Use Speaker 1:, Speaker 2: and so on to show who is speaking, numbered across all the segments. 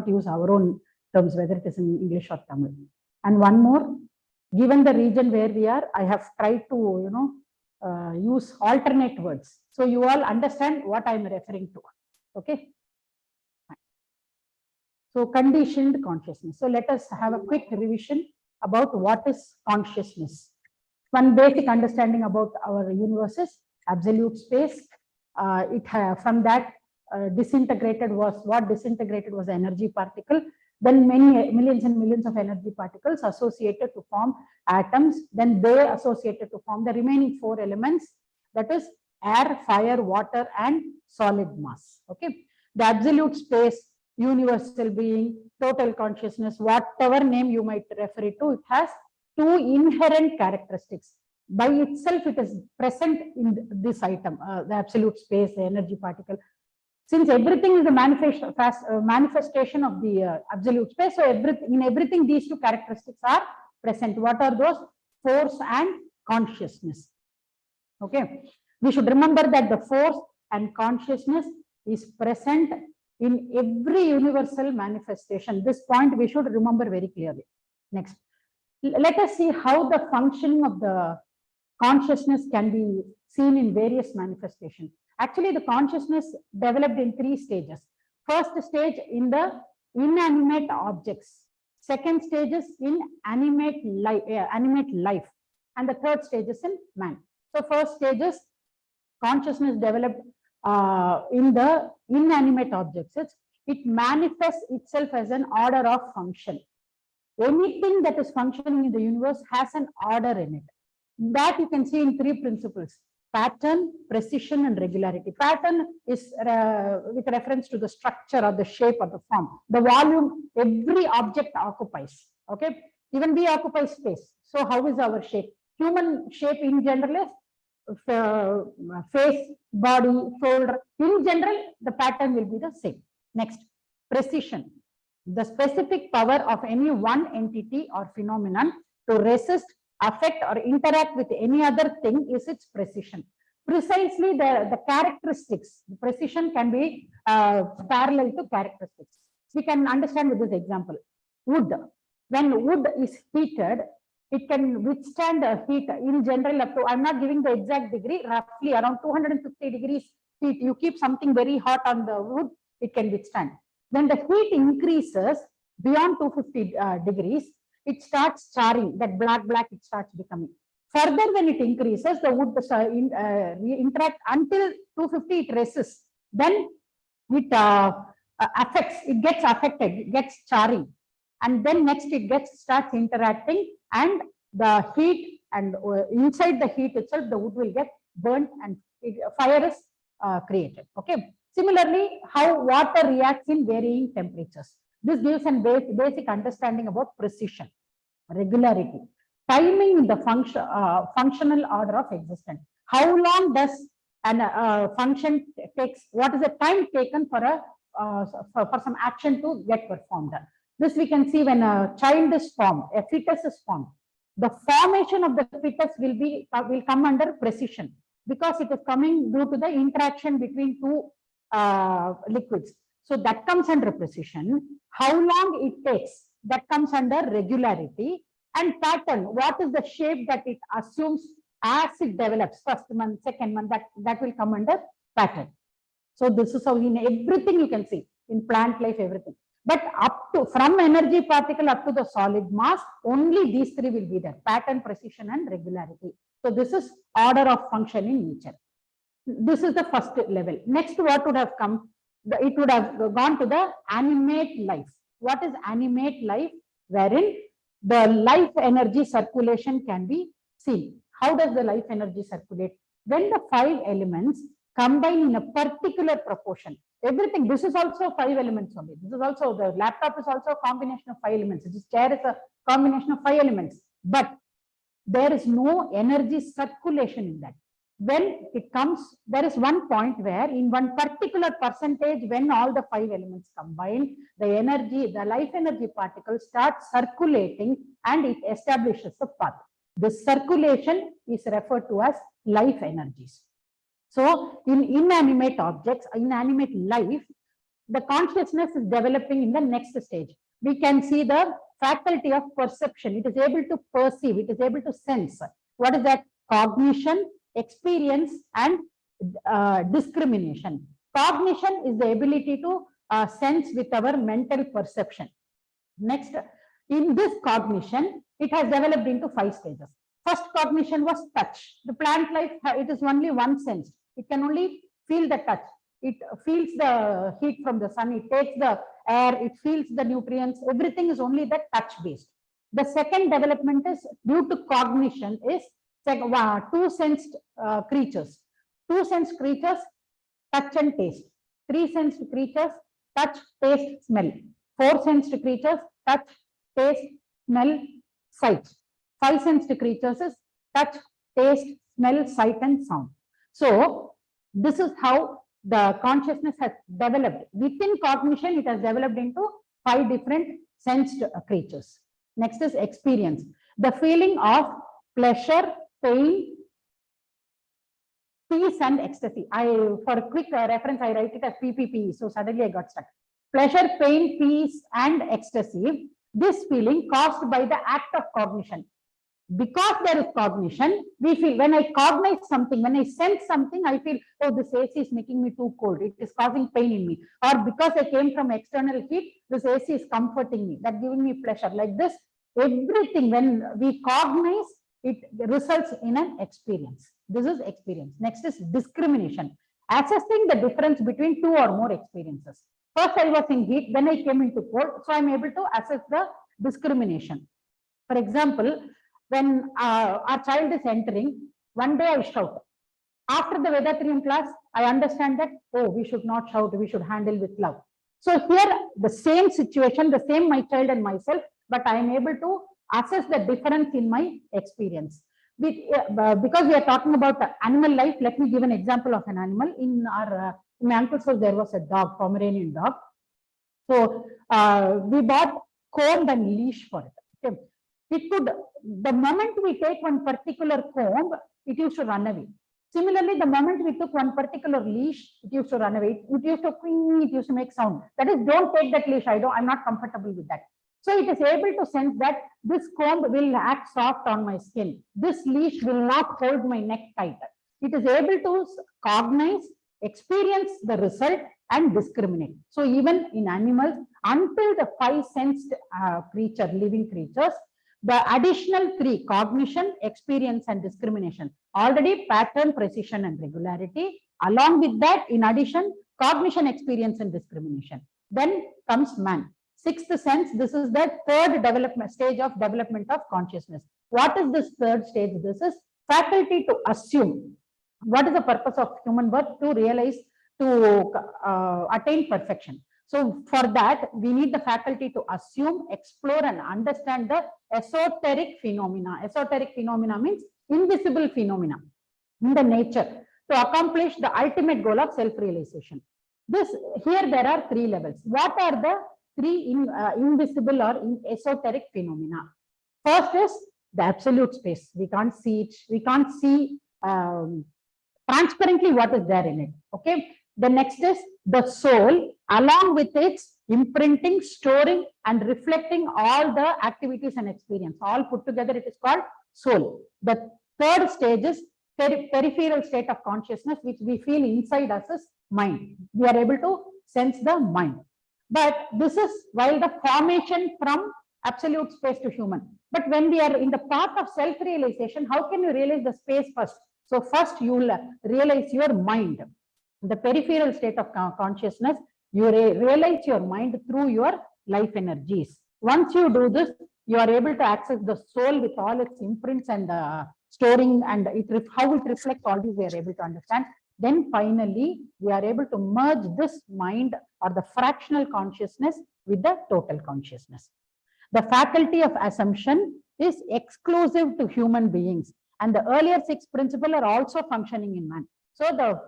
Speaker 1: not use our own terms, whether it is in English or Tamil. And one more, given the region where we are, I have tried to, use alternate words. So you all understand what I am referring to. Okay. So conditioned consciousness. So let us have a quick revision about what is consciousness. One basic understanding about our universe is absolute space. From that disintegrated was energy particle. Then many millions and millions of energy particles associated to form atoms. Then they associated to form the remaining 4 elements, that is air, fire, water, and solid mass. Okay. The absolute space, universal being, total consciousness, whatever name you might refer it to, it has 2 inherent characteristics. By itself, it is present in this item, the absolute space, the energy particle. Since everything is a manifestation of the absolute space, so in everything these 2 characteristics are present. What are those? Force and consciousness. Okay. We should remember that the force and consciousness is present in every universal manifestation. This point we should remember very clearly. Next, let us see how the functioning of the consciousness can be seen in various manifestations. Actually, the consciousness developed in 3 stages. First stage in the inanimate objects. Second stage is in animate life. And the third stage is in man. So first stage is consciousness developed in the inanimate objects. It manifests itself as an order of function. Anything that is functioning in the universe has an order in it. That you can see in 3 principles: pattern, precision, and regularity. Pattern is with reference to the structure or the shape or the form, the volume every object occupies. Okay, even we occupy space. So how is our shape? Human shape in general is face, body, shoulder. In general, the pattern will be the same. Next, precision. The specific power of any one entity or phenomenon to resist, affect, or interact with any other thing is its precision. Precisely the characteristics, the precision can be parallel to characteristics. We can understand with this example. Wood. When wood is heated, it can withstand heat in general up to, I'm not giving the exact degree, roughly around 250 degrees heat. You keep something very hot on the wood, it can withstand. When the heat increases beyond 250 degrees, it starts charring, that black, it starts becoming. Further, when it increases, the wood interact until 250, it resists. Then it affects, it gets affected, it gets charring. And then next it starts interacting, and the heat, and inside the heat itself, the wood will get burnt and fire is created. Okay. Similarly, how water reacts in varying temperatures. This gives a basic understanding about precision, regularity, timing in the functional order of existence. How long does a function takes? What is the time taken for some action to get performed? This we can see when a child is formed, a fetus is formed. The formation of the fetus will come under precision, because it is coming due to the interaction between 2 liquids. So that comes under precision. How long it takes, that comes under regularity. And pattern, what is the shape that it assumes as it develops, first month, second month, that will come under pattern. So this is how in everything you can see, in plant life, everything. But up to, from energy particle up to the solid mass, only these 3 will be there: pattern, precision, and regularity. So this is order of function in nature. This is the first level. Next, what would have come? It would have gone to the animate life. What is animate life? Wherein the life energy circulation can be seen. How does the life energy circulate? When the 5 elements combine in a particular proportion. Everything, this is also 5 elements only. This is also, the laptop is also a combination of 5 elements. This chair is a combination of 5 elements. But there is no energy circulation in that. When it comes, there is one point where in one particular percentage, when all the 5 elements combine, the energy, the life energy particles start circulating and it establishes a path. This circulation is referred to as life energies. So in inanimate objects, inanimate life, the consciousness is developing in the next stage. We can see the faculty of perception. It is able to perceive, it is able to sense. What is that? Cognition, experience, and discrimination. Cognition is the ability to sense with our mental perception. Next, in this cognition, it has developed into 5 stages. First cognition was touch. The plant life, it is only one sense. It can only feel the touch. It feels the heat from the sun. It takes the air. It feels the nutrients. Everything is only the touch based. The second development is due to cognition is two sensed creatures. Two sensed creatures, touch and taste. Three sensed creatures, touch, taste, smell. Four sensed creatures, touch, taste, smell, sight. Five sensed creatures is touch, taste, smell, sight, and sound. So this is how the consciousness has developed. Within cognition, it has developed into 5 different sensed creatures. Next is experience. The feeling of pleasure, pain, peace, and ecstasy. For a quick reference, I write it as PPP. So suddenly I got stuck. Pleasure, pain, peace, and ecstasy. This feeling caused by the act of cognition. Because there is cognition, we feel, when I cognize something, when I sense something, I feel, oh, this AC is making me too cold. It is causing pain in me. Or because I came from external heat, this AC is comforting me. That giving me pleasure. Like this, everything, when we cognize, it results in an experience. This is experience. Next is discrimination. Assessing the difference between 2 or more experiences. First, I was in heat, then I came into cold. So I'm able to assess the discrimination. For example, when our child is entering, one day I shout. After the Vedatrium class, I understand that, oh, we should not shout, we should handle with love. So here, the same situation, the same my child and myself, but I am able to assess the difference in my experience. Because we are talking about animal life, let me give an example of an animal. In my uncle's house, there was a dog, Pomeranian dog. So we bought comb and leash for it. Okay. It could, the moment we take one particular comb, it used to run away. Similarly, the moment we took one particular leash, it used to run away. It used to queen, it used to make sound. That is, don't take that leash. I'm not comfortable with that. So it is able to sense that this comb will act soft on my skin. This leash will not hold my neck tight. It is able to cognize, experience the result, and discriminate. So even in animals, until the 5 sensed living creatures, the additional 3, cognition, experience, and discrimination, already pattern, precision, and regularity. Along with that, in addition, cognition, experience, and discrimination. Then comes man. 6th sense, this is the 3rd stage of development of consciousness. What is this 3rd stage? This is faculty to assume. What is the purpose of human birth? To realize, to attain perfection. So for that, we need the faculty to assume, explore, and understand the esoteric phenomena. Esoteric phenomena means invisible phenomena in the nature, to accomplish the ultimate goal of self-realization. Here there are 3 levels. What are the 3 invisible or esoteric phenomena? First is the absolute space. We can't see it. We can't see transparently what is there in it. Okay. The next is the soul, along with its imprinting, storing, and reflecting all the activities and experience. All put together, it is called soul. The 3rd stage is peripheral state of consciousness, which we feel inside us is mind. We are able to sense the mind. But this is while the formation from absolute space to human. But when we are in the path of self-realization, how can you realize the space first? So first you will realize your mind. The peripheral state of consciousness, you realize your mind through your life energies. Once you do this, you are able to access the soul with all its imprints and storing, and how it reflects all these we are able to understand. Then finally, we are able to merge this mind or the fractional consciousness with the total consciousness. The faculty of assumption is exclusive to human beings, and the earlier 6 principles are also functioning in man. So the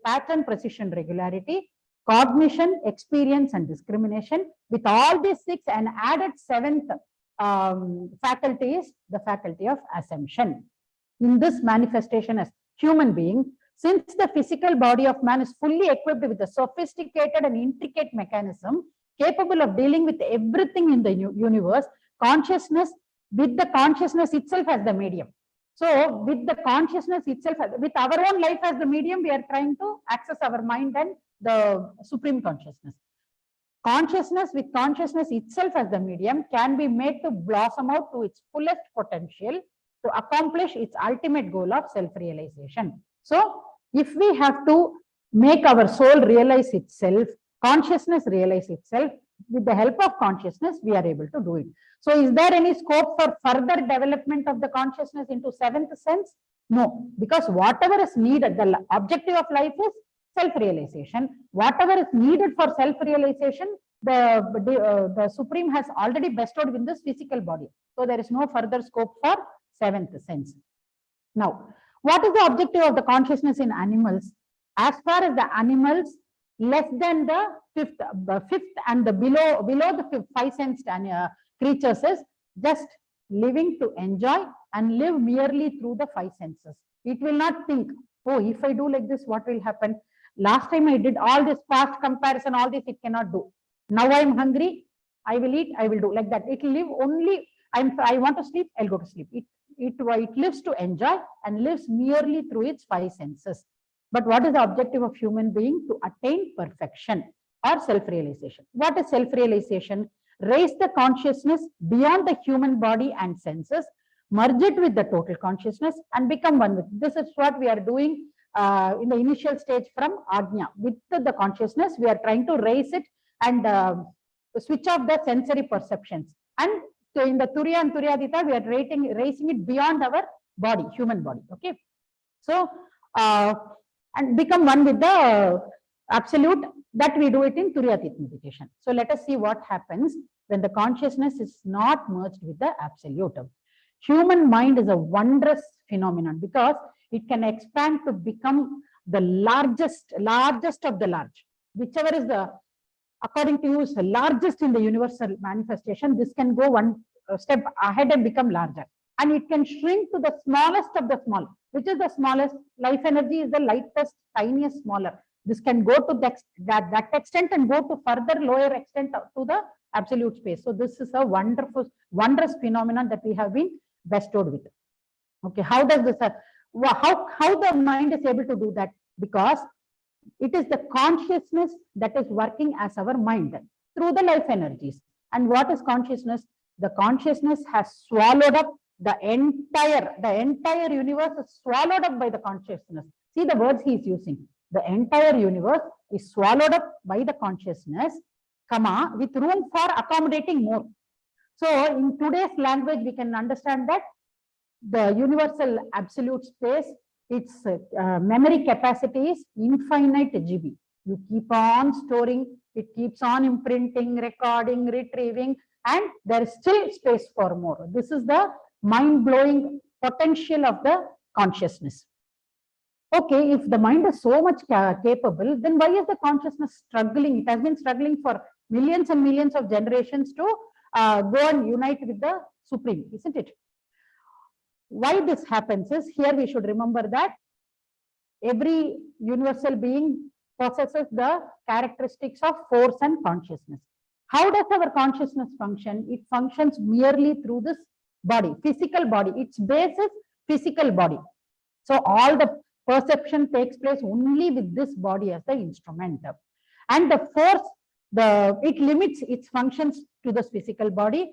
Speaker 1: pattern, precision, regularity, cognition, experience, and discrimination, with all these 6 and added 7th faculty is the faculty of assumption. In this manifestation as human being, Since the physical body of man is fully equipped with a sophisticated and intricate mechanism capable of dealing with everything in the universe, consciousness, with the consciousness itself as the medium. So with the consciousness itself, with our own life as the medium, we are trying to access our mind and the supreme consciousness. Consciousness with consciousness itself as the medium can be made to blossom out to its fullest potential to accomplish its ultimate goal of self-realization. So if we have to make our soul realize itself, consciousness realize itself, with the help of consciousness, we are able to do it. So is there any scope for further development of the consciousness into seventh sense? No, because whatever is needed, the objective of life is self-realization. Whatever is needed for self-realization, the Supreme has already bestowed in this physical body. So there is no further scope for seventh sense. Now, what is the objective of the consciousness in animals? As far as the animals less than the fifth and the below the five sensed creatures is just living to enjoy and live merely through the five senses. It will not think, oh, if I do like this, what will happen? Last time I did all this past comparison, all this it cannot do. Now I am hungry, I will eat, I will do like that. It will live only, I want to sleep, I'll go to sleep. It lives to enjoy and lives merely through its five senses. But what is the objective of human being? To attain perfection or self-realization. What is self-realization? Raise the consciousness beyond the human body and senses, merge it with the total consciousness and become one with it. This is what we are doing in the initial stage from Ajna. With the consciousness, we are trying to raise it and switch off the sensory perceptions. And so in the Turiya and Turyadita, we are raising it beyond our body, human body. Okay. So, and become one with the absolute. That we do it in Turyatit meditation. So let us see what happens when the consciousness is not merged with the absolute. Human mind is a wondrous phenomenon because it can expand to become the largest of the large. Whichever is the, according to you, is the largest in the universal manifestation, this can go one step ahead and become larger. And it can shrink to the smallest of the small. Which is the smallest? Life energy is the lightest, tiniest, smaller. This can go to that extent and go to further lower extent to the absolute space. So this is a wondrous phenomenon that we have been bestowed with. Okay, how does this, how the mind is able to do that? Because it is the consciousness that is working as our mind through the life energies. And what is consciousness? The consciousness has swallowed up the entire universe is swallowed up by the consciousness. See the words he is using. The entire universe is swallowed up by the consciousness, comma, with room for accommodating more. So in today's language, we can understand that the universal absolute space, its memory capacity is infinite GB. You keep on storing, it keeps on imprinting, recording, retrieving, and there is still space for more. This is the mind-blowing potential of the consciousness. Okay, if the mind is so much capable, then why is the consciousness struggling? It has been struggling for millions and millions of generations to go and unite with the Supreme, isn't it? Why this happens is, here we should remember that every universal being possesses the characteristics of force and consciousness. How does our consciousness function? It functions merely through this body, physical body. Its base is physical body. So all the perception takes place only with this body as the instrument. And the force, it limits its functions to this physical body.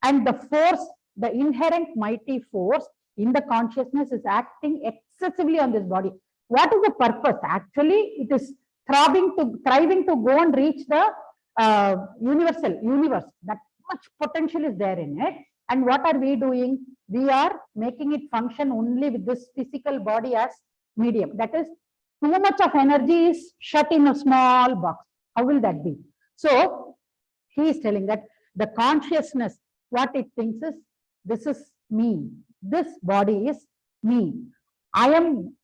Speaker 1: And the force, the inherent mighty force in the consciousness is acting excessively on this body. What is the purpose? Actually, it is thriving to go and reach the universe. That much potential is there in it. And what are we doing? We are making it function only with this physical body as medium. That is, too much of energy is shut in a small box. How will that be? So he is telling that the consciousness, what it thinks is, this is me. This body is me. I am,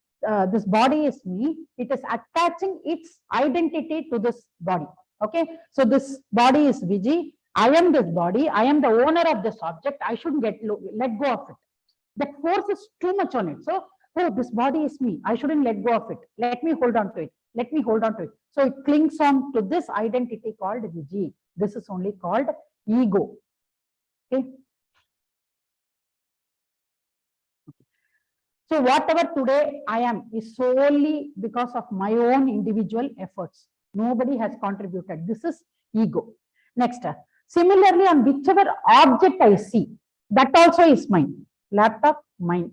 Speaker 1: this body is me. It is attaching its identity to this body. Okay. So this body is Viji. I am this body. I am the owner of this object. I shouldn't let go of it. That force is too much on it. So oh, this body is me. I shouldn't let go of it. Let me hold on to it. Let me hold on to it. So it clings on to this identity called Viji. This is only called ego. Okay. So whatever today I am is solely because of my own individual efforts. Nobody has contributed. This is ego. Next, similarly, on whichever object I see, that also is mine. Laptop, mine.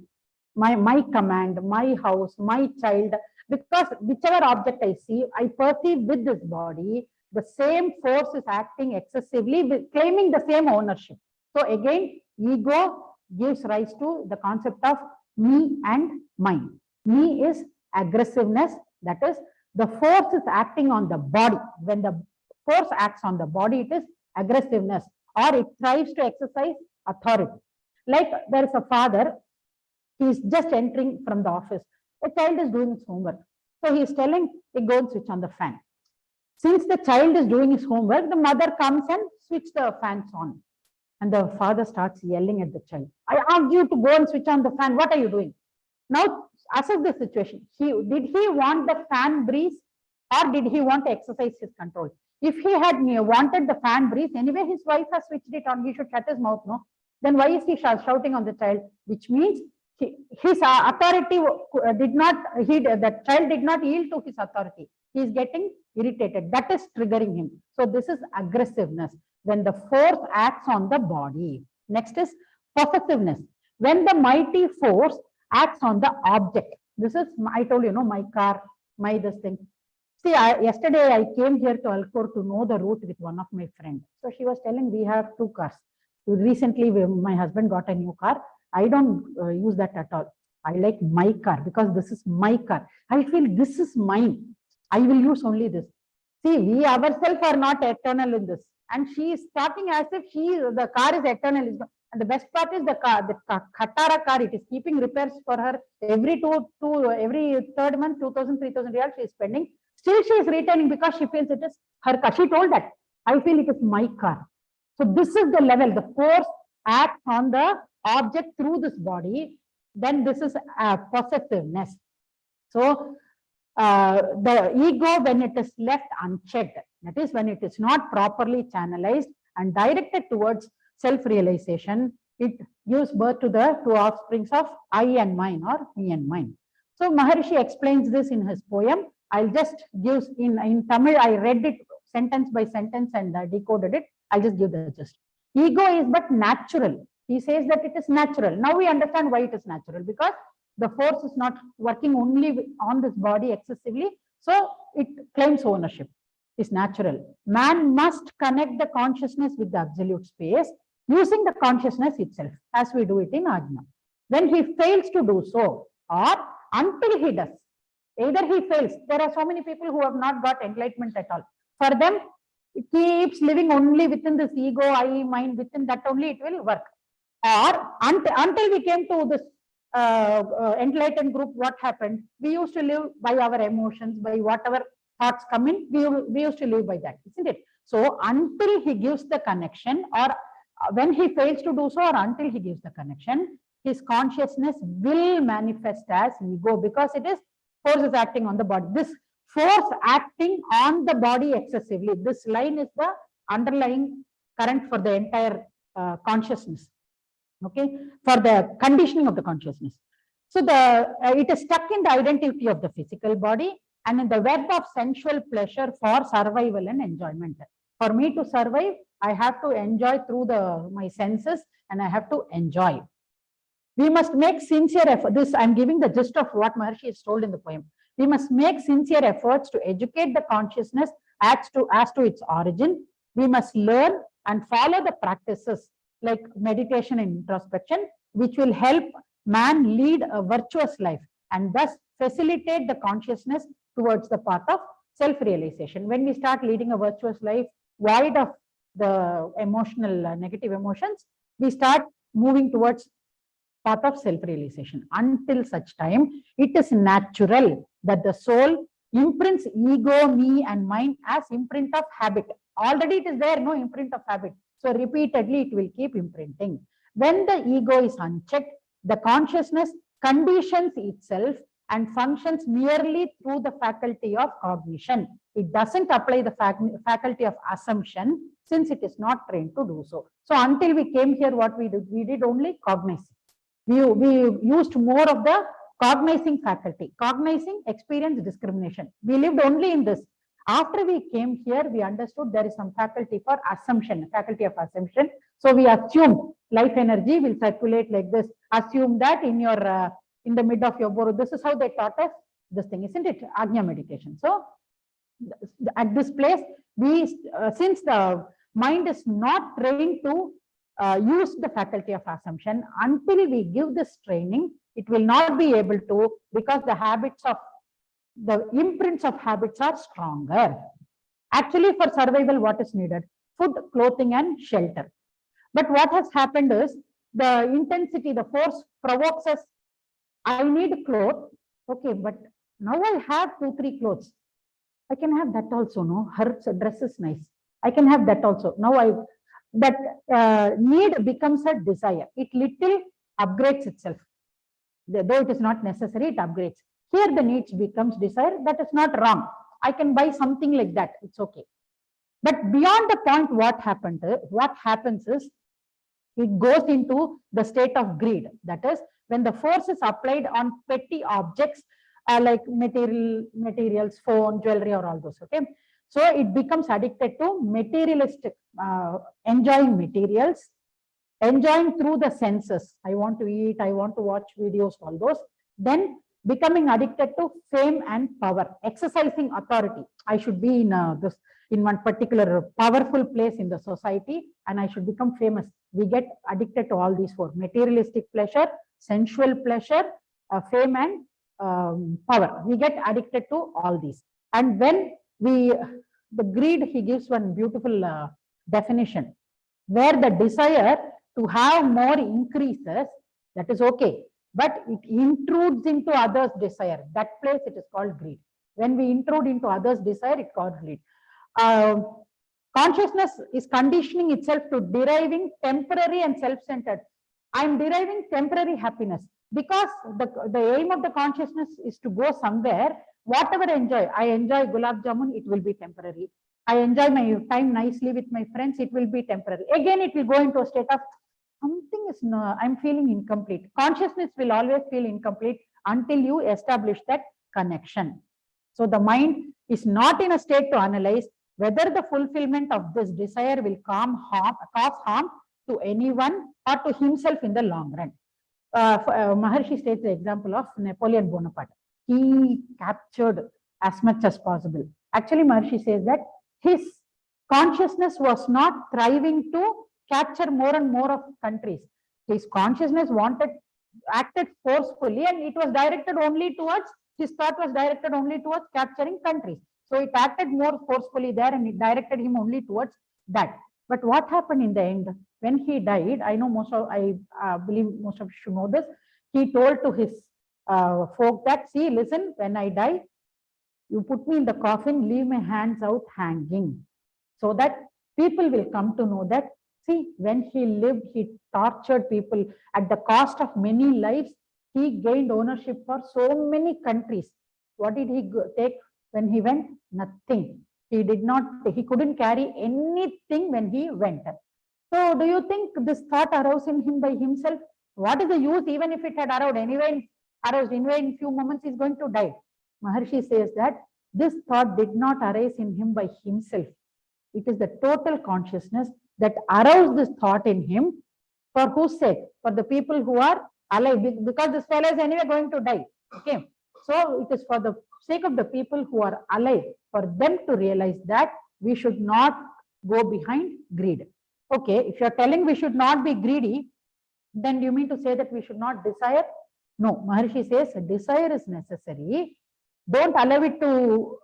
Speaker 1: My command, my house, my child. Because whichever object I see, I perceive with this body, the same force is acting excessively, claiming the same ownership. So again, ego gives rise to the concept of me and mine. Me is aggressiveness, that is, the force is acting on the body. When the force acts on the body, it is aggressiveness, or it tries to exercise authority. Like there is a father, he is just entering from the office. The child is doing his homework. So he is telling, hey, go and switch on the fan. Since the child is doing his homework, the mother comes and switches the fans on. And the father starts yelling at the child. I asked you to go and switch on the fan. What are you doing? Now, assess the situation. Did he want the fan breeze, or did he want to exercise his control? If he had wanted the fan breeze, anyway, his wife has switched it on. He should shut his mouth, no? Then why is he shouting on the child? Which means his authority did not, the child did not yield to his authority. He is getting irritated. That is triggering him. So this is aggressiveness, when the force acts on the body. Next is possessiveness, when the mighty force acts on the object. This is, I told you, my car, my this thing. See, yesterday I came here to Alcor to know the route with one of my friends. So she was telling, we have 2 cars. Recently, my husband got a new car. I don't use that at all. I like my car because this is my car. I feel this is mine. I will use only this. See, we ourselves are not eternal in this. And she is talking as if the car is eternal. And the best part is the Qatar car, it is keeping repairs for her every every third month, 2,000, 3,000 riyals she is spending. Still she is retaining because she feels it is her car. She told that, I feel it is my car. So this is the level, the force acts on the object through this body. Then this is possessiveness. So the ego, when it is left unchecked, that is when it is not properly channelized and directed towards self-realization, it gives birth to the 2 offsprings of I and mine, or me and mine. So Maharishi explains this in his poem. I'll just give in Tamil, I read it sentence by sentence and decoded it. I'll just give the gist. Ego is but natural. He says that it is natural. Now we understand why it is natural, because the force is not working only on this body excessively. So it claims ownership. It's natural. Man must connect the consciousness with the absolute space using the consciousness itself, as we do it in Ajna. When he fails to do so, or until he does, either he fails. There are so many people who have not got enlightenment at all. For them, it keeps living only within this ego, I, mind, within that only it will work. Or until we came to this enlightened group, what happened? We used to live by our emotions, by whatever thoughts come in, we used to live by that, isn't it? So until he gives the connection, or when he fails to do so, or until he gives the connection, his consciousness will manifest as ego, because it is force is acting on the body. This force acting on the body excessively, this line is the underlying current for the entire consciousness. Okay, for the conditioning of the consciousness. So it is stuck in the identity of the physical body and in the web of sensual pleasure for survival and enjoyment. For me to survive, I have to enjoy through my senses, and I have to enjoy. We must make sincere effort. This I'm giving the gist of what Maharishi has told in the poem. We must make sincere efforts to educate the consciousness as to its origin. We must learn and follow the practices like meditation and introspection, which will help man lead a virtuous life and thus facilitate the consciousness towards the path of self-realization. When we start leading a virtuous life, void of the emotional negative emotions, we start moving towards path of self-realization. Until such time, it is natural that the soul imprints ego, me and mine as imprint of habit. Already it is there, no imprint of habit. So repeatedly it will keep imprinting. When the ego is unchecked, the consciousness conditions itself and functions merely through the faculty of cognition. It doesn't apply the faculty of assumption since it is not trained to do so. So until we came here, what we did only cognizing. We used more of the cognizing faculty, cognizing, experience, discrimination. We lived only in this. After we came here, we understood there is some faculty for assumption, faculty of assumption. So we assumed life energy will circulate like this. Assume that in your in the mid of your boro. This is how they taught us this thing, isn't it? Ajna meditation. So at this place, we since the mind is not trained to use the faculty of assumption, until we give this training, it will not be able to, because the habits of the imprints of habits are stronger. Actually, for survival, what is needed? Food, clothing, and shelter. But what has happened is the intensity, the force provokes us. I need clothes. Okay, but now I have 2-3 clothes. I can have that also. No, her dress is nice. I can have that also. Now that need becomes a desire. It little upgrades itself. Though it is not necessary, it upgrades. Here the needs becomes desire. That is not wrong. I can buy something like that. It's okay. But beyond the point, what happens is it goes into the state of greed. That is, when the force is applied on petty objects like materials, phone, jewelry, or all those. Okay, so it becomes addicted to materialistic, enjoying materials, enjoying through the senses. I want to eat, I want to watch videos, all those. Then becoming addicted to fame and power, exercising authority. I should be in in one particular powerful place in the society, and I should become famous. We get addicted to all these 4: materialistic pleasure, sensual pleasure, fame, and power. We get addicted to all these. And when the greed, he gives one beautiful definition, where the desire to have more increases, that is okay, but it intrudes into others' desire. That place it is called greed. When we intrude into others' desire, it's called greed. Consciousness is conditioning itself to deriving temporary and self-centered. I'm deriving temporary happiness because the aim of the consciousness is to go somewhere. Whatever I enjoy gulab jamun, it will be temporary. I enjoy my time nicely with my friends, it will be temporary. Again, it will go into a state of something is no, I'm feeling incomplete. Consciousness will always feel incomplete until you establish that connection. So the mind is not in a state to analyze whether the fulfillment of this desire will cause harm to anyone or to himself in the long run. Maharshi states the example of Napoleon Bonaparte. He captured as much as possible. Actually, Maharshi says that his consciousness was not thriving to capture more and more of countries. His consciousness acted forcefully, and it was directed only towards, his thought was directed only towards capturing countries. So it acted more forcefully there, and it directed him only towards that. But what happened in the end? When he died, I believe most of you should know this. He told to his folk that, see, listen, when I die, you put me in the coffin, leave my hands out hanging, so that people will come to know that, see, when he lived, he tortured people at the cost of many lives. He gained ownership for so many countries. What did he take when he went? Nothing. He couldn't carry anything when he went. So do you think this thought arose in him by himself? What is the use? Even if it had aroused anyway, in few moments, he's going to die. Maharshi says that this thought did not arise in him by himself. It is the total consciousness that aroused this thought in him. For whose sake? For the people who are alive, because this fellow is anyway going to die. Okay. So it is for the sake of the people who are alive, for them to realize that we should not go behind greed. Okay, if you're telling we should not be greedy, then do you mean to say that we should not desire? No, Maharshi says desire is necessary. Don't allow it to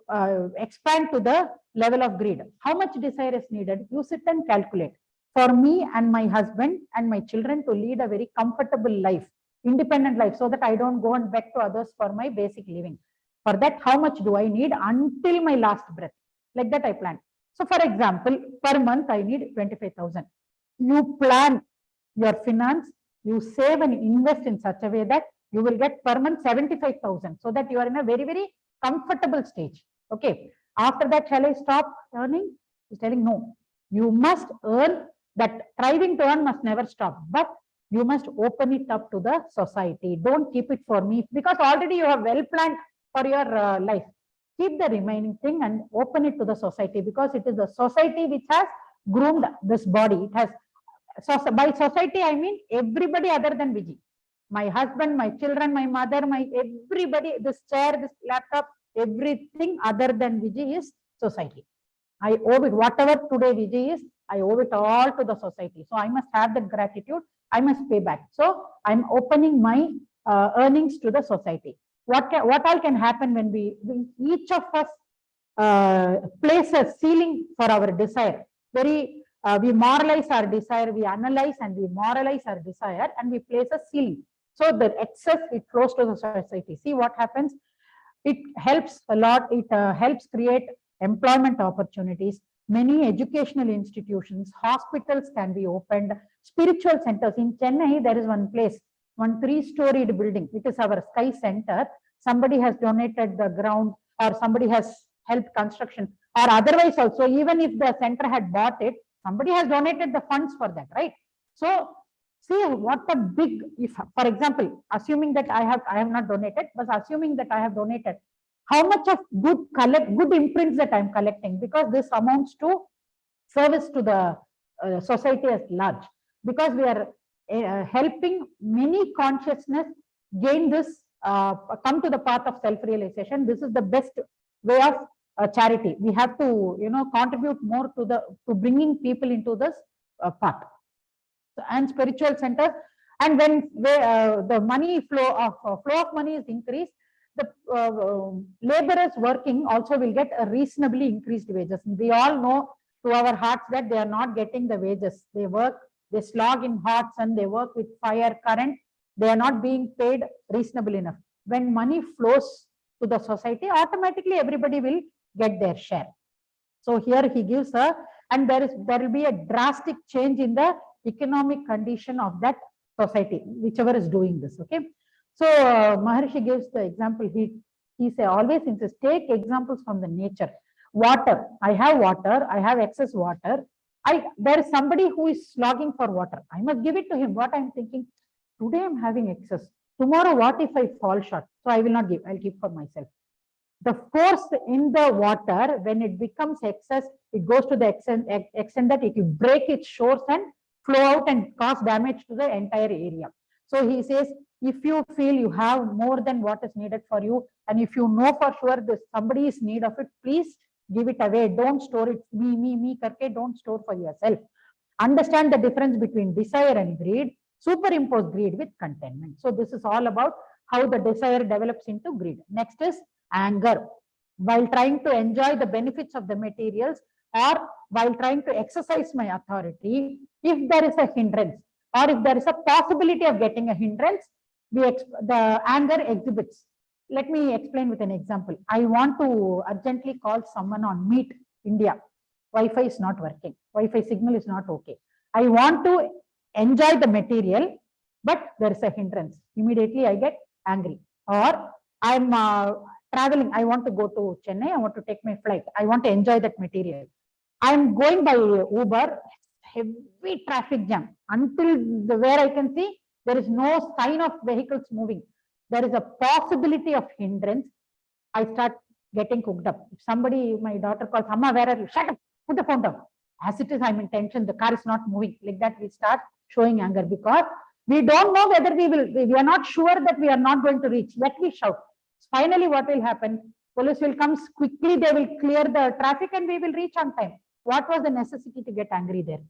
Speaker 1: expand to the level of greed. How much desire is needed? You sit and calculate. For me and my husband and my children to lead a very comfortable life, independent life, so that I don't go and beg to others for my basic living. For that, how much do I need until my last breath? Like that I plan. So for example, per month I need 25,000. You plan your finance, you save and invest in such a way that You will get per month 75,000, so that you are in a very, very comfortable stage. Okay. After that, shall I stop earning? He's telling no. You must earn. That striving to earn must never stop, but you must open it up to the society. Don't keep it for me, because already you have well planned for your life. Keep the remaining thing and open it to the society, because it is the society which has groomed this body. It has, so by society I mean everybody other than Viji. My husband, my children, my mother, my everybody, this chair, this laptop, everything other than Viji is society. I owe it, whatever today Viji is, I owe it all to the society. So I must have that gratitude. I must pay back. So I'm opening my earnings to the society. What all can happen when we each of us place a ceiling for our desire. We moralize our desire, we analyze and we moralize our desire, and we place a ceiling. So the excess, it flows to the society. See what happens. It helps a lot. It helps create employment opportunities. Many educational institutions, hospitals can be opened, spiritual centers. In Chennai, there is one place, one 3-storied building. It is our Sky Center. Somebody has donated the ground, or somebody has helped construction, or otherwise also, even if the center had bought it, somebody has donated the funds for that, right? So see what a big, if for example, assuming that I have not donated, but assuming that I have donated, how much of good imprints that I am collecting, because this amounts to service to the society as large, because we are helping many consciousness gain this, come to the path of self-realization. This is the best way of charity. We have to, contribute more to bringing people into this path. And spiritual centers, and when the money flow of money is increased, the laborers working also will get a reasonably increased wages. We all know to our hearts that they are not getting the wages. They work, they slog in hot sun, they work with fire, current. They are not being paid reasonably enough. When money flows to the society, automatically everybody will get their share. So here he gives and there will be a drastic change in the economic condition of that society, whichever is doing this. Okay. So Maharishi gives the example. He say always insists, take examples from the nature. Water. I have water. I have excess water. There is somebody who is slogging for water. I must give it to him. What I'm thinking, today I'm having excess. Tomorrow, what if I fall short? So I will not give. I'll keep for myself. The force in the water, when it becomes excess, it goes to the extent that it will break its shores and flow out and cause damage to the entire area. So he says, if you feel you have more than what is needed for you, and if you know for sure this somebody is in need of it, please give it away. Don't store it. Me, karke, don't store for yourself. Understand the difference between desire and greed. Superimpose greed with contentment. So this is all about how the desire develops into greed. Next is anger. While trying to enjoy the benefits of the materials, or while trying to exercise my authority, if there is a hindrance, or if there is a possibility of getting a hindrance, the anger exhibits. Let me explain with an example. I want to urgently call someone on Meet India. Wi-Fi is not working. Wi-Fi signal is not okay. I want to enjoy the material, but there is a hindrance. Immediately I get angry. Or I'm traveling. I want to go to Chennai. I want to take my flight. I want to enjoy that material. I'm going by Uber, heavy traffic jam. Until where I can see, there is no sign of vehicles moving. There is a possibility of hindrance. I start getting cooked up. If somebody, my daughter calls, Amma, where are you? Shut up, put the phone down. As it is, I'm in tension, the car is not moving. Like that, we start showing anger, because we don't know whether we are not sure that we are not going to reach. Yet we shout. Finally, what will happen? Police will come quickly, they will clear the traffic and we will reach on time. What was the necessity to get angry there?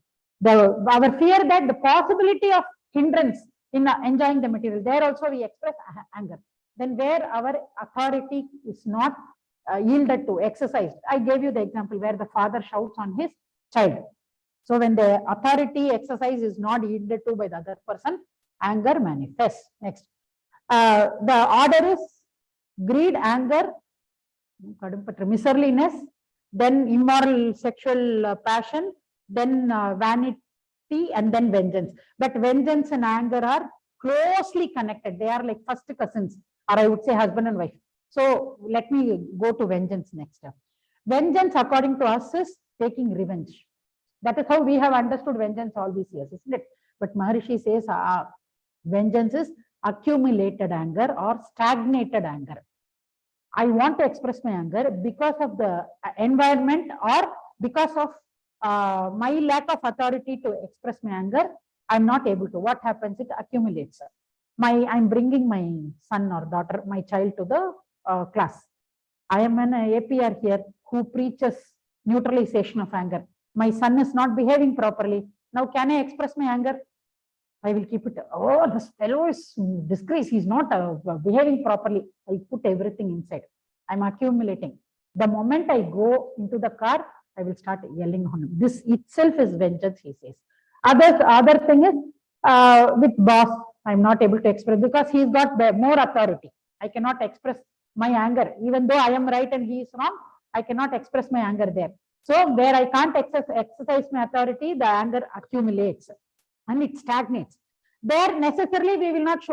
Speaker 1: Our fear that the possibility of hindrance in enjoying the material, there also we express anger. Then where our authority is not yielded to, exercised. I gave you the example where the father shouts on his child. So when the authority exercise is not yielded to by the other person, anger manifests. Next. The order is greed, anger, miserliness, then immoral sexual passion, then vanity, and then vengeance. But vengeance and anger are closely connected. They are like first cousins, or I would say husband and wife. So let me go to vengeance next. Vengeance, according to us, is taking revenge. That is how we have understood vengeance all these years, isn't it? But Maharishi says vengeance is accumulated anger or stagnated anger. I want to express my anger because of the environment or because of my lack of authority to express my anger. I'm not able to. What happens? It accumulates. I'm bringing my son or daughter, my child to the class. I am an APR here who preaches neutralization of anger. My son is not behaving properly. Now, can I express my anger? I will keep it. Oh, this fellow is disgrace. He's not behaving properly. I put everything inside. I'm accumulating. The moment I go into the car, I will start yelling on him. This itself is vengeance, he says. Other thing is with boss, I'm not able to express because he's got more authority. I cannot express my anger. Even though I am right and he is wrong, I cannot express my anger there. So where I can't exercise my authority, the anger accumulates and it stagnates. There necessarily we will not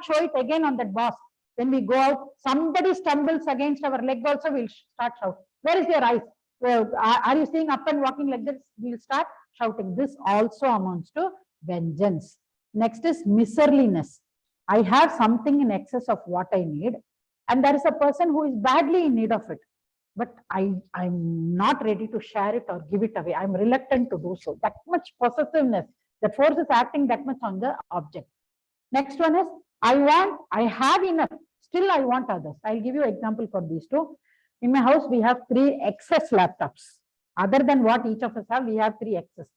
Speaker 1: show it again on that boss. When we go out, somebody stumbles against our leg also, we'll start shouting. Where is your eyes? Well, are you seeing up and walking like this? We'll start shouting. This also amounts to vengeance. Next is miserliness. I have something in excess of what I need, and there is a person who is badly in need of it, but I'm not ready to share it or give it away. I'm reluctant to do so. That much possessiveness. The force is acting that much on the object. Next one is, I have enough, still I want others. I'll give you an example for these two. In my house, we have 3 excess laptops. Other than what each of us have, we have 3 excess.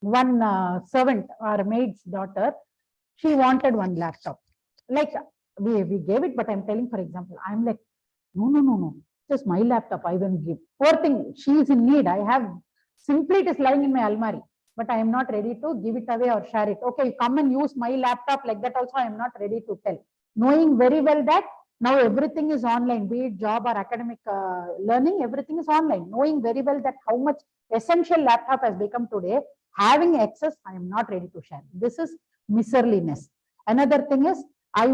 Speaker 1: One servant or maid's daughter, she wanted 1 laptop. Like we gave it, but I'm telling, for example, I'm like, no. Just my laptop, I will give. Poor thing, she is in need. I have, simply it is lying in my almari, but I am not ready to give it away or share it. Okay, come and use my laptop, like that also I am not ready to tell. Knowing very well that now everything is online, be it job or academic learning, everything is online. Knowing very well that how much essential laptop has become today, having access, I am not ready to share. This is miserliness. Another thing is, I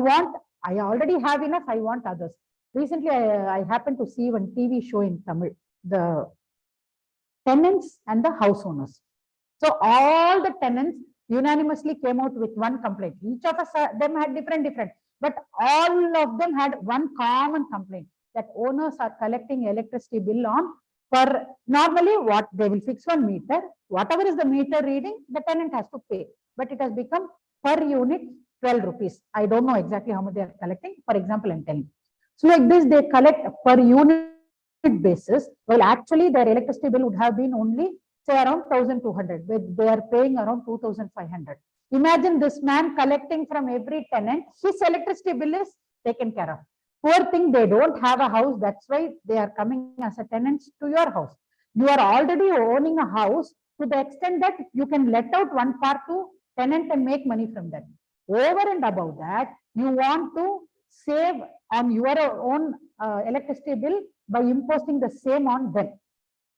Speaker 1: already have enough, I want others. Recently, I happened to see one TV show in Tamil, the tenants and the house owners. So all the tenants unanimously came out with one complaint. Each of them had different, but all of them had one common complaint, that owners are collecting electricity bill on for normally what they will fix 1 meter, whatever is the meter reading, the tenant has to pay. But it has become per unit 12 rupees. I don't know exactly how much they are collecting. For example, I'm telling. So like this, they collect per unit basis, while actually their electricity bill would have been only say around 1,200, but they are paying around 2,500. Imagine this man collecting from every tenant, his electricity bill is taken care of. Poor thing, they don't have a house, that's why they are coming as a tenants to your house. You are already owning a house to the extent that you can let out one part to tenant and make money from that. Over and above that, you want to save on your own electricity bill by imposing the same on them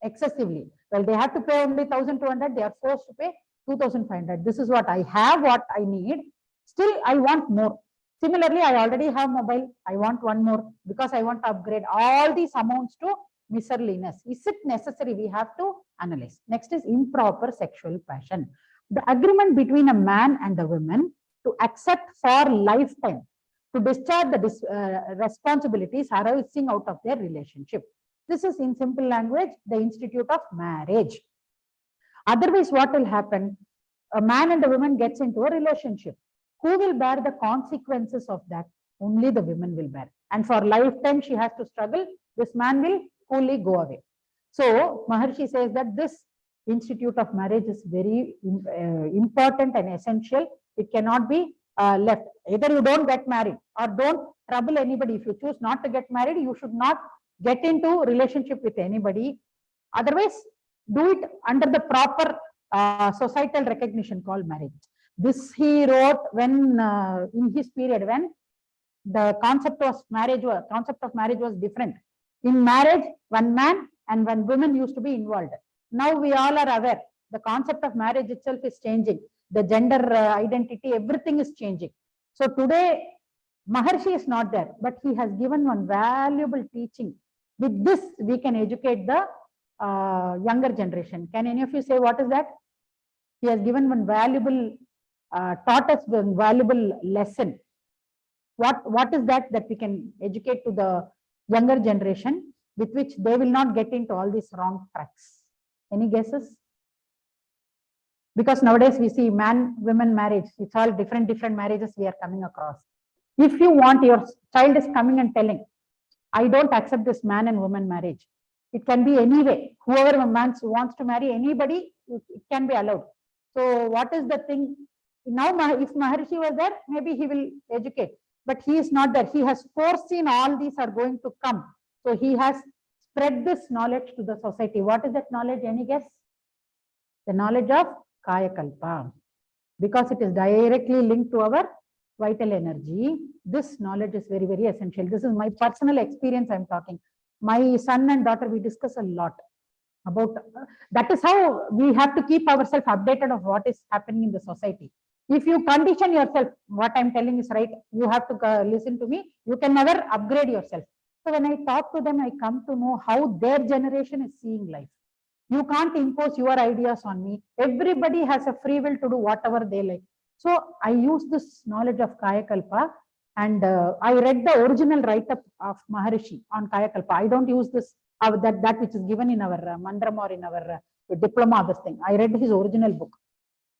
Speaker 1: excessively. Well, they have to pay only 1,200, they are forced to pay 2,500. This is what I have, what I need. Still, I want more. Similarly, I already have mobile. I want one more because I want to upgrade. All these amounts to miserliness. Is it necessary? We have to analyze. Next is improper sexual passion. The agreement between a man and a woman to accept for lifetime to discharge the responsibilities arising out of their relationship. This is, in simple language, the institute of marriage. Otherwise, what will happen? A man and a woman gets into a relationship. Who will bear the consequences of that? Only the women will bear. And for lifetime, she has to struggle. This man will coolly go away. So, Maharshi says that this institute of marriage is very important and essential. It cannot be left. Either you don't get married or don't trouble anybody. If you choose not to get married, you should not get into relationship with anybody. Otherwise, do it under the proper societal recognition called marriage. This he wrote when in his period when the concept of marriage was different. In marriage, one man and one woman used to be involved. Now we all are aware the concept of marriage itself is changing. the gender identity, everything is changing. So today, Maharshi is not there, but he has given one valuable teaching. With this, we can educate the younger generation. Can any of you say what is that? He has given one valuable, taught us one valuable lesson. What is that we can educate to the younger generation, with which they will not get into all these wrong tracks? Any guesses? Because nowadays we see man-women marriage. It's all different marriages we are coming across. If you want, your child is coming and telling, I don't accept this man and woman marriage. It can be any way. Whoever wants to marry anybody, it can be allowed. So what is the thing? Now, if Maharishi was there, maybe he will educate. But he is not there. He has foreseen all these are going to come. So he has spread this knowledge to the society. What is that knowledge? Any guess? The knowledge of Kaya Kalpa. Because it is directly linked to our vital energy, this knowledge is very, very essential. This is my personal experience I'm talking. My son and daughter, we discuss a lot about, that is how we have to keep ourselves updated of what is happening in the society. If you condition yourself, what I'm telling is right, you have to listen to me, you can never upgrade yourself. So when I talk to them, I come to know how their generation is seeing life. You can't impose your ideas on me. Everybody has a free will to do whatever they like. So I use this knowledge of Kaya Kalpa, and I read the original write-up of Maharishi on Kaya Kalpa. I don't use this, that which is given in our mandram or in our diploma, this thing. I read his original book.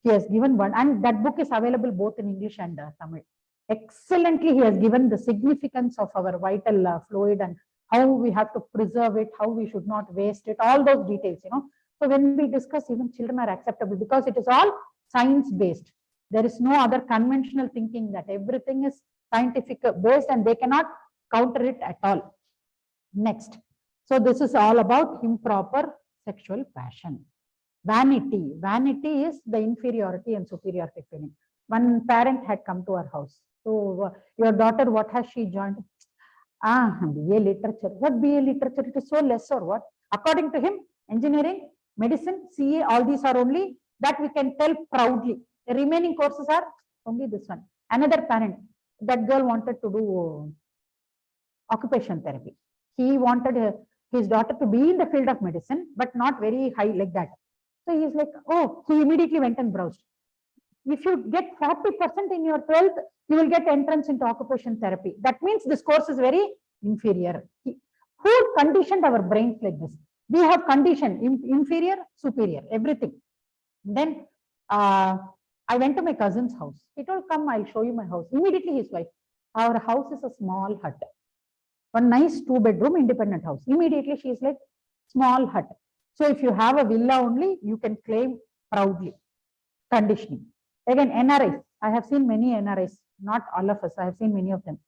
Speaker 1: He has given one, and that book is available both in English and Tamil. Excellently, he has given the significance of our vital fluid and how we have to preserve it, how we should not waste it, all those details, So when we discuss, even children are acceptable because it is all science-based. There is no other conventional thinking, that everything is scientific based and they cannot counter it at all. Next. So this is all about improper sexual passion. Vanity. Vanity is the inferiority and superiority feeling. One parent had come to our house. So your daughter, what has she joined? BA literature. What BA literature? It is so less or what? According to him, engineering, medicine, CA, all these are only that we can tell proudly. The remaining courses are only this one. Another parent, that girl wanted to do occupation therapy. He wanted his daughter to be in the field of medicine, but not very high like that. So he's like, oh, he immediately went and browsed. If you get 40% in your 12th, you will get entrance into occupation therapy. That means this course is very inferior. Who conditioned our brains like this? We have conditioned inferior, superior, everything. Then I went to my cousin's house. He told, come, I'll show you my house. Immediately his wife, our house is a small hut. One nice 2-bedroom independent house. Immediately she is like, small hut. So if you have a villa only, you can claim proudly. Conditioning. Again, NRIs. I have seen many NRIs, not all of us. I have seen many of them.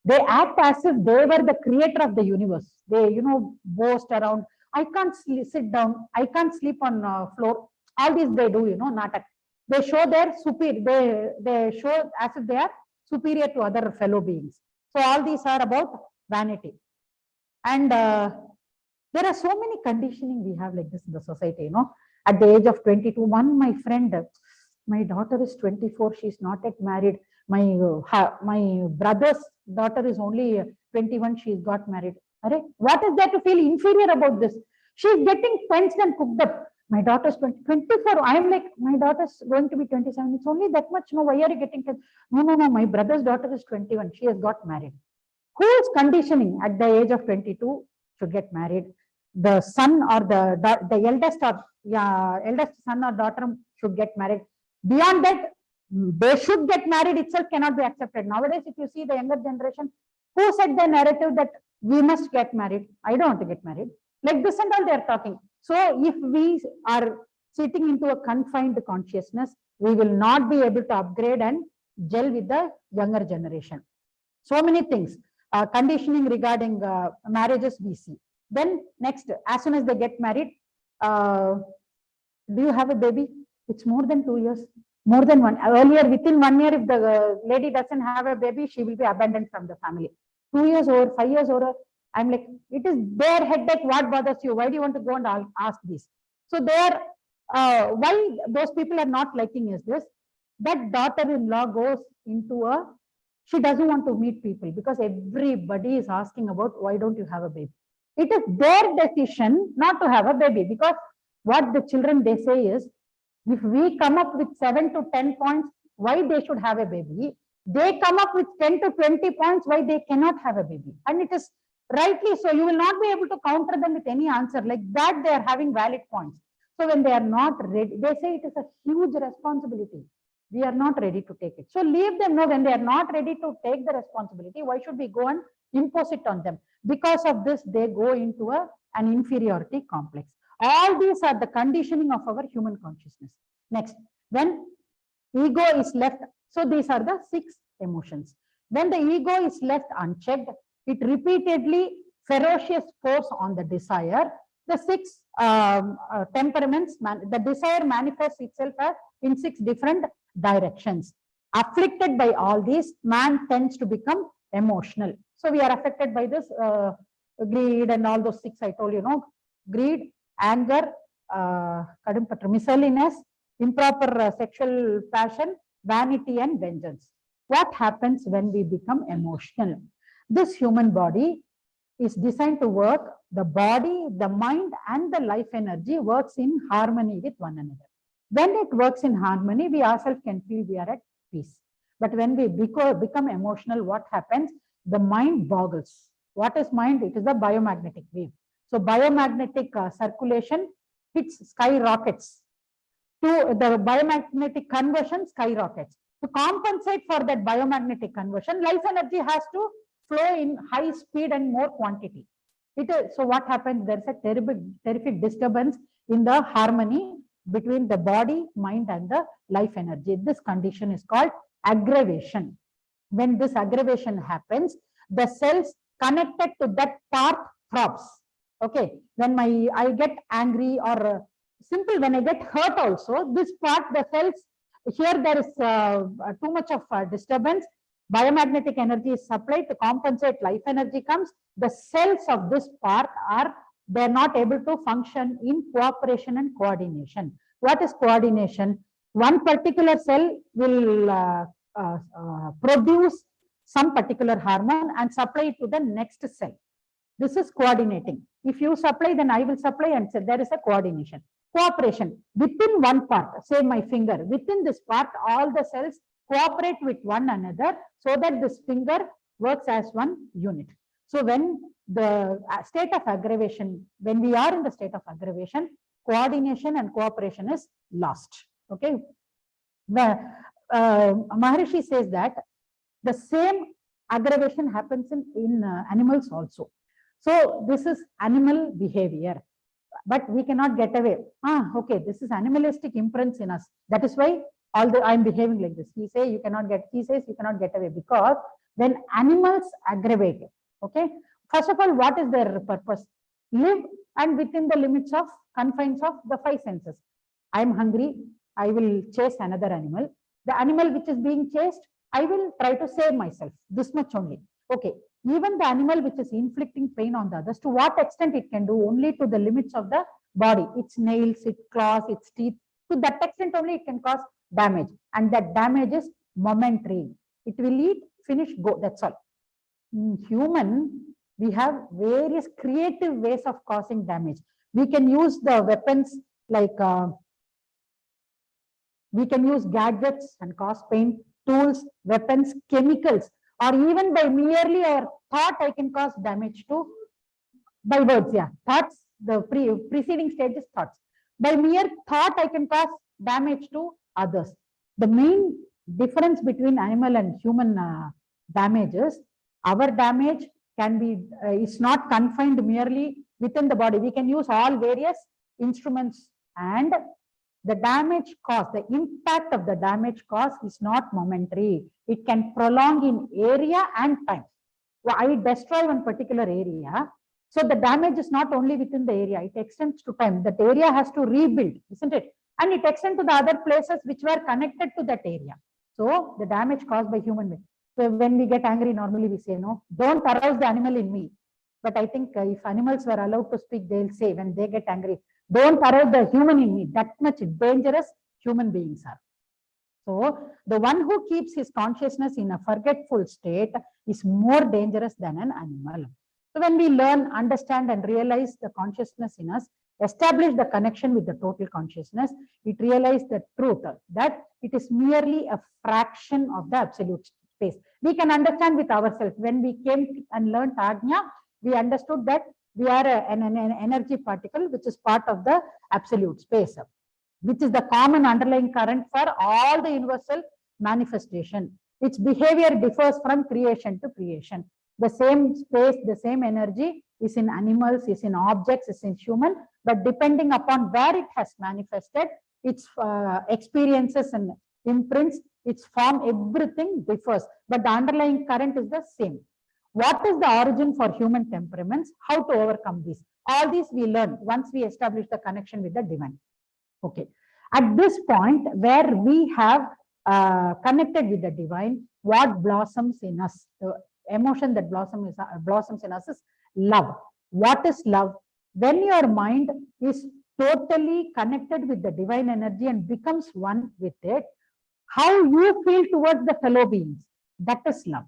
Speaker 1: They act as if they were the creator of the universe. They, boast around. I can't sit down. I can't sleep on floor. All these they do, not. They show their superior. They show as if they are superior to other fellow beings. So all these are about vanity. And there are so many conditioning we have like this in the society. At the age of 22, my friend, my daughter is 24. She's not yet married. My brother's daughter is only 21. She's got married. What is there to feel inferior about this? She's getting fenced and cooked up. My daughter's 24. I'm like, my daughter's going to be 27. It's only that much. No, why are you getting fenced? No. My brother's daughter is 21. She has got married. Who is conditioning at the age of 22 should get married? The son or the eldest son or daughter should get married. Beyond that, they should get married itself cannot be accepted. Nowadays, if you see the younger generation, who said the narrative that we must get married? I don't want to get married. Like this and all they are talking. So if we are sitting into a confined consciousness, we will not be able to upgrade and gel with the younger generation. So many things. Conditioning regarding marriages we see. Then next, as soon as they get married, do you have a baby? It's more than 2 years, more than one. Earlier, within 1 year, if the lady doesn't have a baby, she will be abandoned from the family. 2 years over, 5 years over, I'm like, it is their headache. What bothers you? Why do you want to go and ask this? So why those people are not liking is this. That daughter-in-law goes into she doesn't want to meet people because everybody is asking about why don't you have a baby. It is their decision not to have a baby, because what the children they say is, if we come up with 7 to 10 points why they should have a baby, they come up with 10 to 20 points why they cannot have a baby. And it is rightly so. You will not be able to counter them with any answer like that. They are having valid points. So when they are not ready, they say it is a huge responsibility. We are not ready to take it. So leave them know when they are not ready to take the responsibility. Why should we go and impose it on them? Because of this, they go into an inferiority complex. All these are the conditioning of our human consciousness. Next, when ego is left, so these are the 6 emotions. When the ego is left unchecked, it repeatedly ferocious force on the desire. The 6 temperaments, the desire manifests itself as in 6 different directions. Afflicted by all these, man tends to become emotional. So we are affected by this greed and all those 6 I told you, greed, anger, miscellaneous, improper sexual passion, vanity and vengeance. What happens when we become emotional? This human body is designed to work. The body, the mind and the life energy works in harmony with one another. When it works in harmony, we ourselves can feel we are at peace. But when we become emotional, what happens? The mind boggles. What is mind? It is the biomagnetic wave. So biomagnetic circulation hits skyrockets. To the biomagnetic conversion skyrockets. To compensate for that biomagnetic conversion, life energy has to flow in high speed and more quantity. So what happens? There's a terrific disturbance in the harmony between the body, mind and the life energy. This condition is called aggravation. When this aggravation happens, the cells connected to that part throbs. Okay, when I get angry or simple, when I get hurt also, this part, the cells, here there is too much of disturbance. Biomagnetic energy is supplied to compensate, life energy comes. The cells of this part they're not able to function in cooperation and coordination. What is coordination? One particular cell will produce some particular hormone and supply it to the next cell. This is coordinating. If you supply, then I will supply, and so there is a coordination. Cooperation within one part, say my finger, within this part, all the cells cooperate with one another so that this finger works as one unit. So when the state of aggravation, when we are in the state of aggravation, coordination and cooperation is lost. Okay. The Maharishi says that the same aggravation happens in animals also. So this is animal behavior, but we cannot get away. Okay, this is animalistic imprints in us. That is why I'm behaving like this. He says you cannot get away, because when animals aggravate, okay, first of all, what is their purpose? Live and within the limits of confines of the 5 senses. I am hungry, I will chase another animal. The animal which is being chased, I will try to save myself. This much only. Okay. Even the animal which is inflicting pain on the others, to what extent it can do? Only to the limits of the body. Its nails, its claws, its teeth. To that extent only it can cause damage. And that damage is momentary. It will eat, finish, go. That's all. In human, we have various creative ways of causing damage. We can use the weapons like we can use gadgets and cause pain, tools, weapons, chemicals, or even by merely a thought, I can cause damage to, by words, yeah. Thoughts, the preceding stage is thoughts. By mere thought, I can cause damage to others. The main difference between animal and human damage is, our damage can be, is not confined merely within the body. We can use all various instruments, and the damage caused, the impact of the damage caused is not momentary. It can prolong in area and time. Well, I destroy one particular area, so the damage is not only within the area, it extends to time. That area has to rebuild, isn't it? And it extends to the other places which were connected to that area. So the damage caused by human being. So when we get angry, normally we say, no, don't arouse the animal in me. But I think if animals were allowed to speak, they'll say when they get angry, don't arouse the human in me. That much dangerous human beings are. So the one who keeps his consciousness in a forgetful state is more dangerous than an animal. So when we learn, understand, and realize the consciousness in us, establish the connection with the total consciousness, it realizes the truth that it is merely a fraction of the absolute space. We can understand with ourselves. When we came and learned Ajna, we understood that we are an energy particle which is part of the absolute space, which is the common underlying current for all the universal manifestation. Its behavior differs from creation to creation. The same space, the same energy is in animals, is in objects, is in human, but depending upon where it has manifested, its experiences and imprints, its form, everything differs, but the underlying current is the same. What is the origin for human temperaments? How to overcome this? All these we learn once we establish the connection with the divine. Okay. At this point where we have connected with the divine, what blossoms in us? The emotion that blossoms in us is love. What is love? When your mind is totally connected with the divine energy and becomes one with it, how you feel towards the fellow beings, that is love.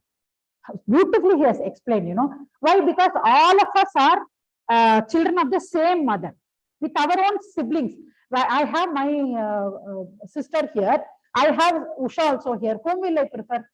Speaker 1: Beautifully he has explained, why? Because all of us are children of the same mother with our own siblings. I have my sister here, I have Usha also here. Whom will I prefer?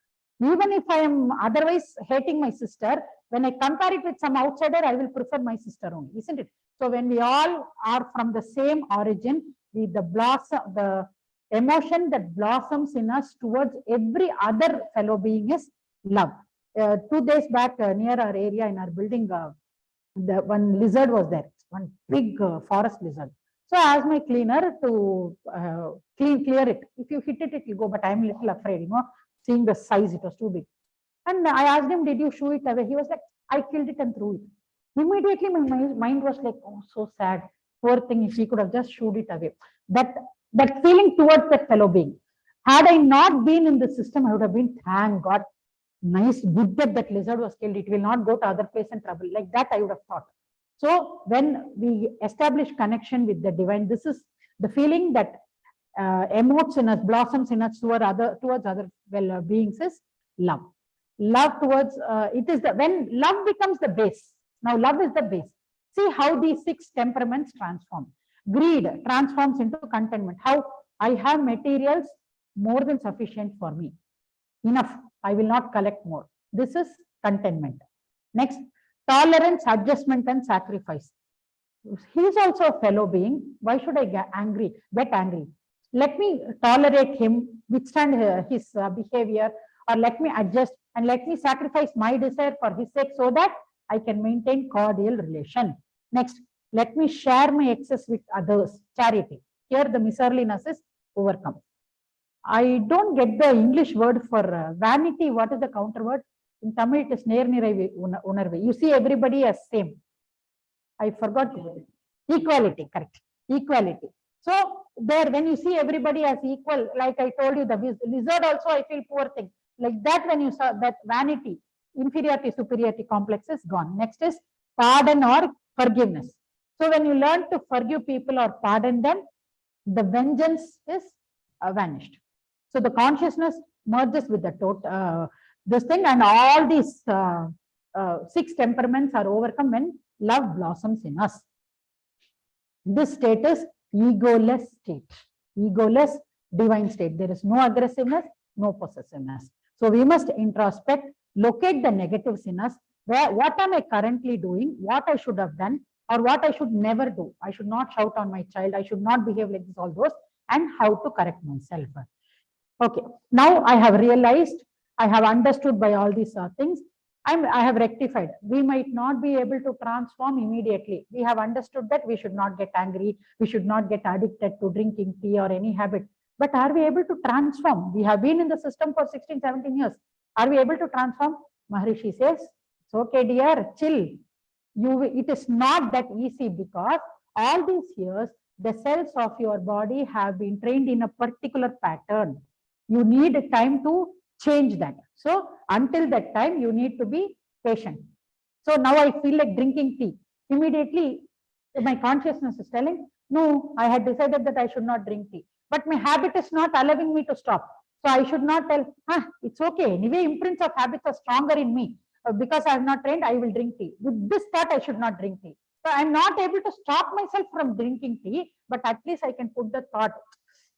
Speaker 1: Even if I am otherwise hating my sister, when I compare it with some outsider, I will prefer my sister only, isn't it? So when we all are from the same origin, the emotion that blossoms in us towards every other fellow being is love. 2 days back, near our area in our building, the one lizard was there, one big forest lizard. So I asked my cleaner to clear it. If you hit it, it will go, but I'm a little afraid, seeing the size, it was too big. And I asked him, did you shoo it away? He was like, I killed it and threw it. Immediately my mind was like, oh, so sad. Poor thing, if he could have just shooed it away. That feeling towards that fellow being. Had I not been in the system, I would have been, thank God, nice, good that lizard was killed. It will not go to other place and trouble. Like that, I would have thought. So when we establish connection with the divine, this is the feeling that emotes in us, blossoms in us towards other beings is love. Love towards it is when love becomes the base. Now love is the base. See how these 6 temperaments transform. Greed transforms into contentment. How I have materials more than sufficient for me. Enough. I will not collect more. This is contentment. Next, tolerance, adjustment, and sacrifice. He is also a fellow being. Why should I get angry? Let me tolerate him, withstand his behavior, or let me adjust and let me sacrifice my desire for his sake so that I can maintain cordial relation. Next, let me share my excess with others. Charity. Here the miserliness is overcome. I don't get the English word for vanity. What is the counter word? In Tamil, it is unarve. You see everybody as same. I forgot. Equality, correct. Equality. So there, when you see everybody as equal, like I told you, the lizard also, I feel poor thing. Like that, when you saw that vanity, inferiority, superiority complex is gone. Next is pardon or forgiveness. So when you learn to forgive people or pardon them, the vengeance is vanished. So the consciousness merges with the total, this thing, and all these 6 temperaments are overcome when love blossoms in us. This state is egoless state, egoless divine state. There is no aggressiveness, no possessiveness. So we must introspect, locate the negatives in us. What am I currently doing? What I should have done, or what I should never do. I should not shout on my child. I should not behave like this. All those, and how to correct myself. Okay, now I have realized, I have understood by all these things, I have rectified. We might not be able to transform immediately. We have understood that we should not get angry, we should not get addicted to drinking tea or any habit. But are we able to transform? We have been in the system for 16, 17 years. Are we able to transform? Maharishi says, it's okay, dear, chill. It is not that easy, because all these years, the cells of your body have been trained in a particular pattern. You need time to change that. So until that time, you need to be patient. So now I feel like drinking tea. Immediately, my consciousness is telling, no, I had decided that I should not drink tea. But my habit is not allowing me to stop. So I should not tell, it's okay. Anyway, imprints of habits are stronger in me. Because I have not trained, I will drink tea. With this thought, I should not drink tea. So I'm not able to stop myself from drinking tea, but at least I can put the thought,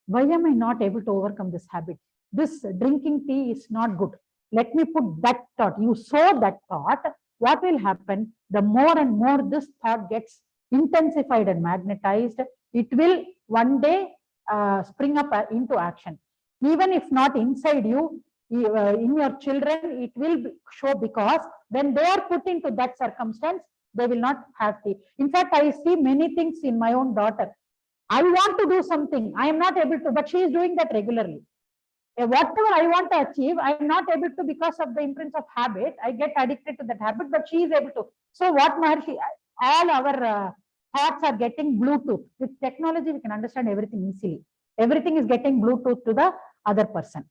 Speaker 1: why am I not able to overcome this habit? This drinking tea is not good. Let me put that thought. You sow that thought. What will happen? The more and more this thought gets intensified and magnetized, it will one day spring up into action. Even if not inside you, in your children, it will show, because when they are put into that circumstance, they will not have tea. In fact, I see many things in my own daughter. I want to do something, I am not able to, but she is doing that regularly. Whatever I want to achieve, I am not able to because of the imprints of habit. I get addicted to that habit, but she is able to. So what Maharshi, all our thoughts are getting Bluetooth. With technology, we can understand everything easily. Everything is getting Bluetooth to the other person.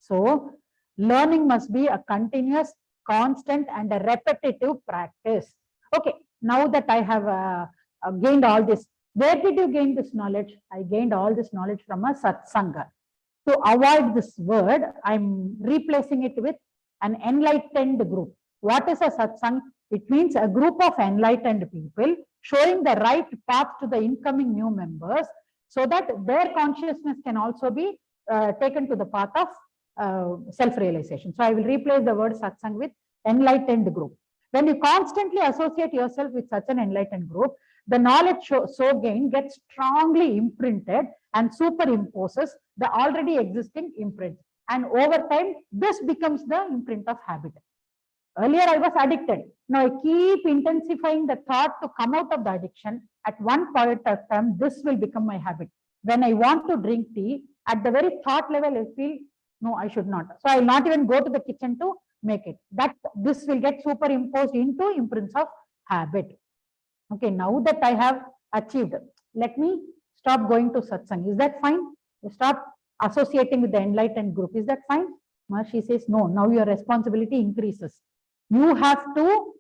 Speaker 1: So learning must be a continuous, constant, and a repetitive practice. Okay, now that I have gained all this, where did you gain this knowledge? I gained all this knowledge from a satsanga. To avoid this word, I'm replacing it with an enlightened group. What is a satsang? It means a group of enlightened people showing the right path to the incoming new members, so that their consciousness can also be taken to the path of self-realization. So I will replace the word satsang with enlightened group. When you constantly associate yourself with such an enlightened group, the knowledge so gained gets strongly imprinted and superimposes the already existing imprint. And over time, this becomes the imprint of habit. Earlier, I was addicted. Now I keep intensifying the thought to come out of the addiction. At one point of time, this will become my habit. When I want to drink tea, at the very thought level, I feel, no, I should not. So I will not even go to the kitchen to make it. That this will get superimposed into imprints of habit. Okay, now that I have achieved, let me stop going to satsang. Is that fine? Stop associating with the enlightened group. Is that fine? Maharshi says, no, now your responsibility increases. You have to,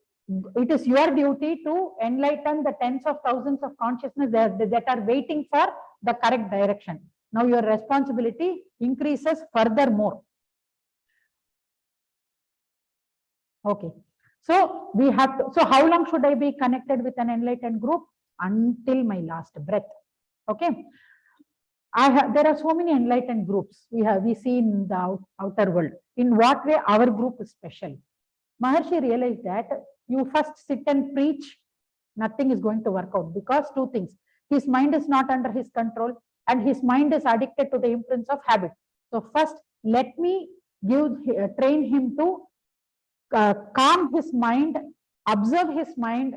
Speaker 1: it is your duty to enlighten the tens of thousands of consciousness that are waiting for the correct direction. Now your responsibility increases furthermore. Okay. So we have to, so how long should I be connected with an enlightened group? Until my last breath. Okay. There are so many enlightened groups we see in the outer world. In what way our group is special? Maharshi realized that you first sit and preach, nothing is going to work out, because two things. His mind is not under his control, and his mind is addicted to the imprints of habit. So first, let me train him to calm his mind, observe his mind,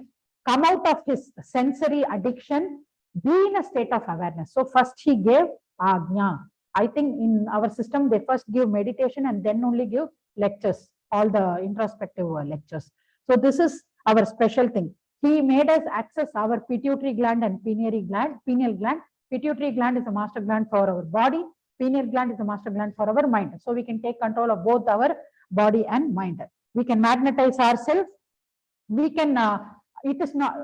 Speaker 1: come out of his sensory addiction, be in a state of awareness. So first he gave Ajna. I think in our system, they first give meditation and then only give lectures, all the introspective lectures. So this is our special thing. He made us access our pituitary gland and pineal gland. Pituitary gland is a master gland for our body. Pineal gland is a master gland for our mind. So we can take control of both our body and mind. We can magnetize ourselves. We can, it is not,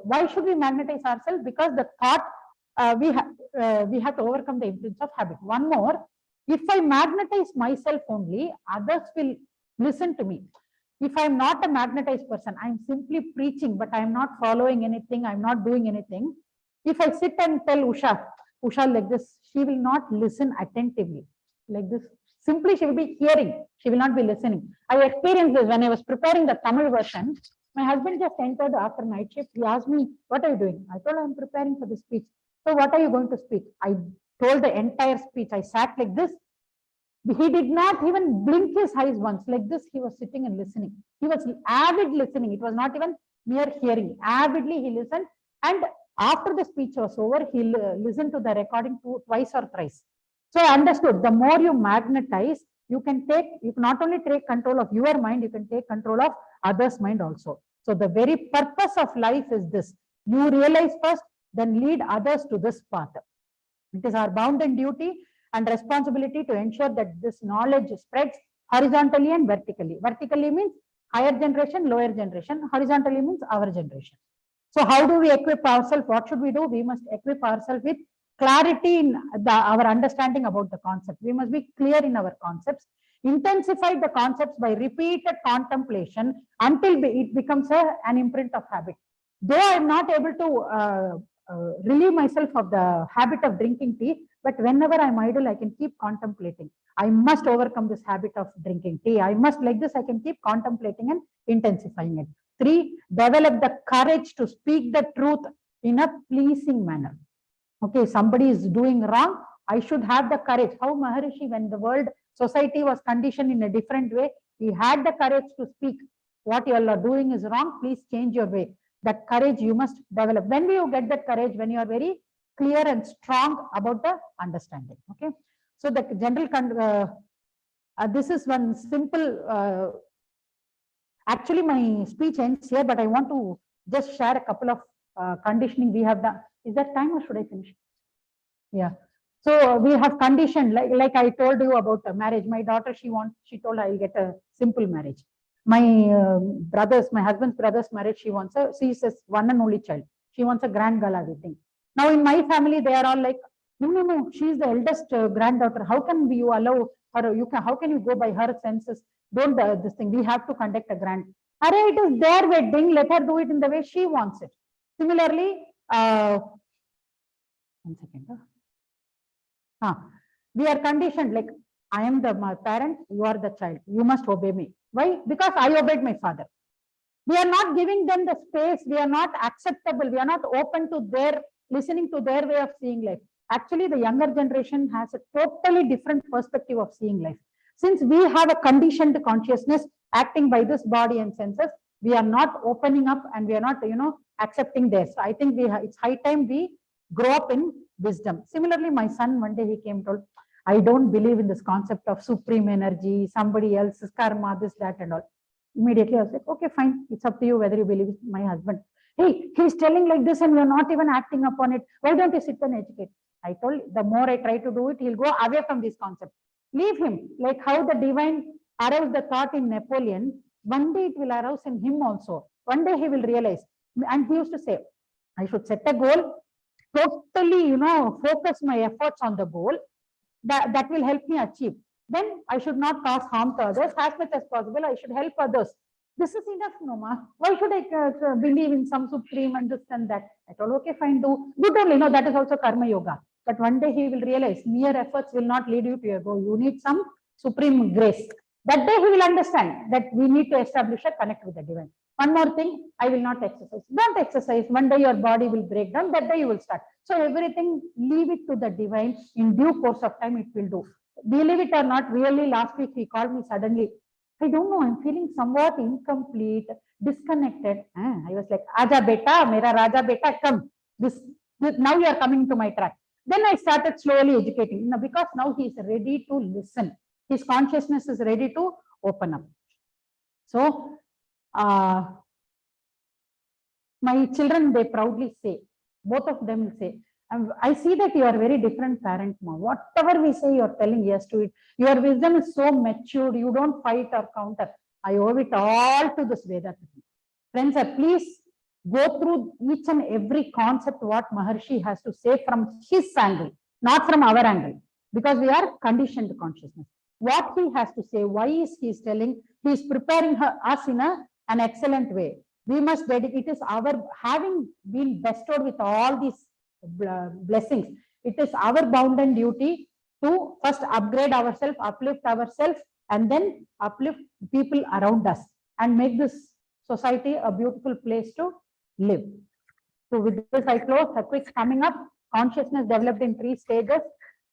Speaker 1: why should we magnetize ourselves? Because the thought, we have to overcome the influence of habit. One more, if I magnetize myself only, others will listen to me. If I'm not a magnetized person, I'm simply preaching, but I'm not following anything, I'm not doing anything. If I sit and tell Usha like this, she will not listen attentively. Like this, simply she will be hearing, she will not be listening. I experienced this when I was preparing the Tamil version. My husband just entered after night shift. He asked me, what are you doing? I told him, I'm preparing for the speech. So what are you going to speak? I told the entire speech. I sat like this. He did not even blink his eyes once. Like this, he was sitting and listening. He was avid listening. It was not even mere hearing. Avidly he listened. And after the speech was over, he listened to the recording twice or thrice. So I understood, the more you magnetize, you can not only take control of your mind, you can take control of others' mind also. So the very purpose of life is this. You realize first, then lead others to this path. It is our bounden duty and responsibility to ensure that this knowledge spreads horizontally and vertically. Vertically means higher generation, lower generation. Horizontally means our generation. So how do we equip ourselves? What should we do? We must equip ourselves with clarity in our understanding about the concept. We must be clear in our concepts. Intensify the concepts by repeated contemplation until it becomes an imprint of habit. Though I am not able to relieve myself of the habit of drinking tea, but whenever I'm idle, I can keep contemplating. I must overcome this habit of drinking tea. I must, like this, I can keep contemplating and intensifying it. 3, develop the courage to speak the truth in a pleasing manner. Okay, somebody is doing wrong, I should have the courage. How Maharishi, when the world society was conditioned in a different way, he had the courage to speak. What you all are doing is wrong, please change your way. That courage you must develop. When do you get that courage? When you are very clear and strong about the understanding. Okay, so the general this is one simple actually my speech ends here, but I want to just share a couple of conditioning we have done. Is that time or should I finish? Yeah. So we have conditioned, like I told you about marriage. My daughter, she told I'll get a simple marriage. My my husband's brother's marriage, she's a one and only child. She wants a grand gala wedding. Now in my family, they are all like, no, she's the eldest granddaughter. How can you allow her? How can you go by her senses? Don't this thing. We have to conduct a grand. It is their wedding. Let her do it in the way she wants it. Similarly, 1 second. We are conditioned like, I am my parent, you are the child. You must obey me. Why? Because I obeyed my father. We are not giving them the space. We are not acceptable. We are not open to listening to their way of seeing life. Actually, the younger generation has a totally different perspective of seeing life. Since we have a conditioned consciousness acting by this body and senses, we are not opening up and we are not, accepting this. So I think it's high time we grow up in wisdom. Similarly, my son, one day he came told, I don't believe in this concept of supreme energy, somebody else's karma, this, that, and all. Immediately I was like, okay, fine. It's up to you whether you believe it. My husband, hey, he's telling like this and you're not even acting upon it. Why don't you sit and educate? I told, the more I try to do it, he'll go away from this concept. Leave him. Like how the divine aroused the thought in Napoleon, one day it will arouse in him also. One day he will realize. And he used to say, I should set a goal, totally, focus my efforts on the goal. That will help me achieve. Then I should not cause harm to others. As much as possible, I should help others. This is enough, Noma. Why should I believe in some supreme and this and that? I told, okay, fine, do good only. No, that is also karma yoga. But one day he will realize mere efforts will not lead you to your goal. You need some supreme grace. That day he will understand that we need to establish a connect with the divine. One more thing, I will not exercise. Don't exercise. One day your body will break down. That day you will start. So everything, leave it to the divine. In due course of time, it will do. Believe it or not, really last week he called me suddenly. I don't know, I'm feeling somewhat incomplete, disconnected. I was like, Aja beta, mera Raja beta, come. Now you are coming to my track. Then I started slowly educating, because now he is ready to listen. His consciousness is ready to open up. So, my children, they proudly say, both of them will say, I see that you are very different parent, Ma. Whatever we say, you are telling yes to it. Your wisdom is so matured, you don't fight or counter. I owe it all to this Veda. Friends, please go through each and every concept what Maharishi has to say from his angle, not from our angle, because we are conditioned consciousness. What he has to say, why is he telling? He is preparing us in an excellent way. We must dedicate, it is our, having been bestowed with all these blessings, it is our bounden duty to first upgrade ourselves, uplift ourselves, and then uplift people around us and make this society a beautiful place to live. So with this I close. A quick summing up. Consciousness developed in 3 stages.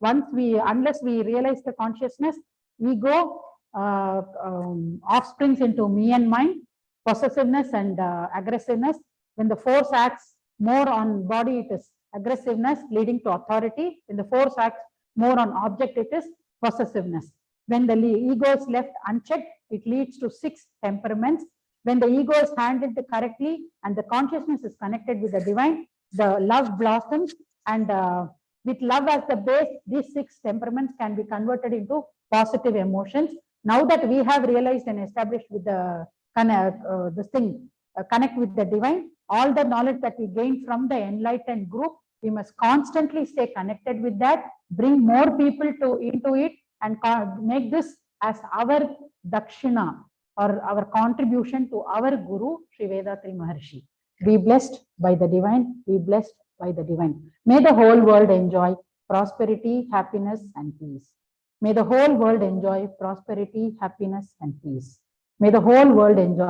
Speaker 1: Unless we realize the consciousness, ego, offsprings into me and mine, possessiveness and aggressiveness. When the force acts more on body, it is aggressiveness leading to authority. When the force acts more on object, it is possessiveness. When the ego is left unchecked, it leads to 6 temperaments. When the ego is handled correctly and the consciousness is connected with the divine, the love blossoms, and with love as the base, these 6 temperaments can be converted into positive emotions. Now that we have realized and established with the connect with the divine, all the knowledge that we gain from the enlightened group We must constantly stay connected with that, bring more people into it, and make this as our dakshina or our contribution to our Guru, Sri Vedatri Maharshi. Be blessed by the divine, be blessed by the divine. May the whole world enjoy prosperity, happiness, and peace. May the whole world enjoy prosperity, happiness, and peace. May the whole world enjoy